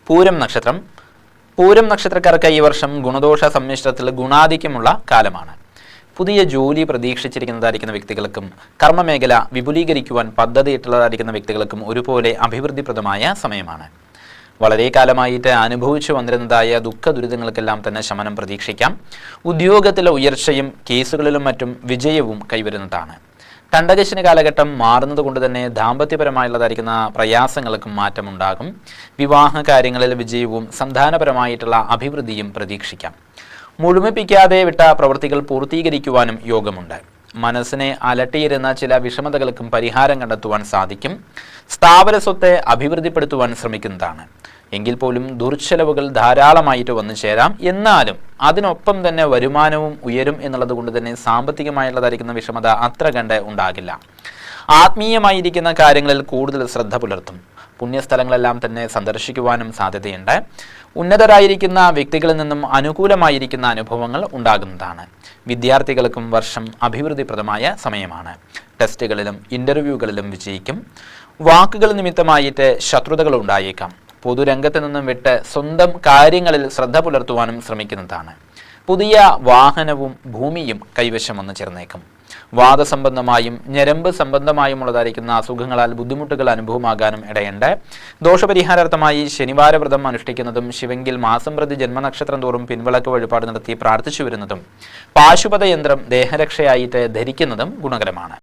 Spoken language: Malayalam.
പൂരം നക്ഷത്രം. പൂരം നക്ഷത്രക്കാർക്ക് ഈ വർഷം ഗുണദോഷ സമ്മിശ്രത്തിൽ ഗുണാധിക്യമുള്ള കാലമാണ്. പുതിയ ജോലി പ്രതീക്ഷിച്ചിരിക്കുന്നതായിരിക്കുന്ന വ്യക്തികൾക്കും കർമ്മമേഖല വിപുലീകരിക്കുവാൻ പദ്ധതിയിട്ടുള്ളതായിരിക്കുന്ന വ്യക്തികൾക്കും ഒരുപോലെ അഭിവൃദ്ധിപ്രദമായ സമയമാണ്. വളരെ കാലമായിട്ട് അനുഭവിച്ചു വന്നിരുന്നതായ ദുഃഖ ദുരിതങ്ങൾക്കെല്ലാം തന്നെ ശമനം പ്രതീക്ഷിക്കാം. ഉദ്യോഗത്തിലെ ഉയർച്ചയും കേസുകളിലും മറ്റും വിജയവും കൈവരുന്നതാണ്. കണ്ടകശിന് കാലഘട്ടം മാറുന്നത് കൊണ്ട് തന്നെ ദാമ്പത്യപരമായുള്ളതായിരിക്കുന്ന പ്രയാസങ്ങൾക്കും മാറ്റമുണ്ടാകും. വിവാഹ കാര്യങ്ങളിൽ വിജയവും സന്താനപരമായിട്ടുള്ള അഭിവൃദ്ധിയും പ്രതീക്ഷിക്കാം. മുഴുമിപ്പിക്കാതെ വിട്ട പ്രവൃത്തികൾ പൂർത്തീകരിക്കുവാനും യോഗമുണ്ട്. മനസ്സിനെ അലട്ടിയിരുന്ന ചില വിഷമതകൾക്കും പരിഹാരം കണ്ടെത്തുവാൻ സാധിക്കും. സ്ഥാവര സ്വത്തെ അഭിവൃദ്ധിപ്പെടുത്തുവാൻ ശ്രമിക്കുന്നതാണ്. എങ്കിൽ പോലും ദുർച്ചെലവുകൾ ധാരാളമായിട്ട് വന്നു ചേരാം. എന്നാലും അതിനൊപ്പം തന്നെ വരുമാനവും ഉയരും എന്നുള്ളത് കൊണ്ട് തന്നെ സാമ്പത്തികമായുള്ളതായിരിക്കുന്ന വിഷമത അത്ര കണ്ട് ഉണ്ടാകില്ല. ആത്മീയമായിരിക്കുന്ന കാര്യങ്ങളിൽ കൂടുതൽ ശ്രദ്ധ പുലർത്തും. പുണ്യസ്ഥലങ്ങളെല്ലാം തന്നെ സന്ദർശിക്കുവാനും സാധ്യതയുണ്ട്. ഉന്നതരായിരിക്കുന്ന വ്യക്തികളിൽ നിന്നും അനുകൂലമായിരിക്കുന്ന അനുഭവങ്ങൾ ഉണ്ടാകുന്നതാണ്. വിദ്യാർത്ഥികൾക്കും വർഷം അഭിവൃദ്ധിപ്രദമായ സമയമാണ്. ടെസ്റ്റുകളിലും ഇൻ്റർവ്യൂകളിലും വിജയിക്കും. വാക്കുകൾ നിമിത്തമായിട്ട് ശത്രുതകൾ ഉണ്ടായേക്കാം. പൊതുരംഗത്ത് നിന്നും വിട്ട് സ്വന്തം കാര്യങ്ങളിൽ ശ്രദ്ധ പുലർത്തുവാനും ശ്രമിക്കുന്നതാണ്. പുതിയ വാഹനവും ഭൂമിയും കൈവശം വന്നു ചേർന്നേക്കും. വാദസംബന്ധമായും ഞരമ്പ് സംബന്ധമായുമുള്ളതായിരിക്കുന്ന അസുഖങ്ങളാൽ ബുദ്ധിമുട്ടുകൾ അനുഭവമാകാനും ഇടയുണ്ട്. ദോഷപരിഹാരാർത്ഥമായി ശനിവാര വ്രതം അനുഷ്ഠിക്കുന്നതും ശിവങ്കിൽ മാസം പ്രതി ജന്മനക്ഷത്രം തോറും പിൻവിളക്ക് വഴിപാട് നടത്തി പ്രാർത്ഥിച്ചു വരുന്നതും പാശുപത യന്ത്രം ദേഹരക്ഷയായിട്ട് ധരിക്കുന്നതും ഗുണകരമാണ്.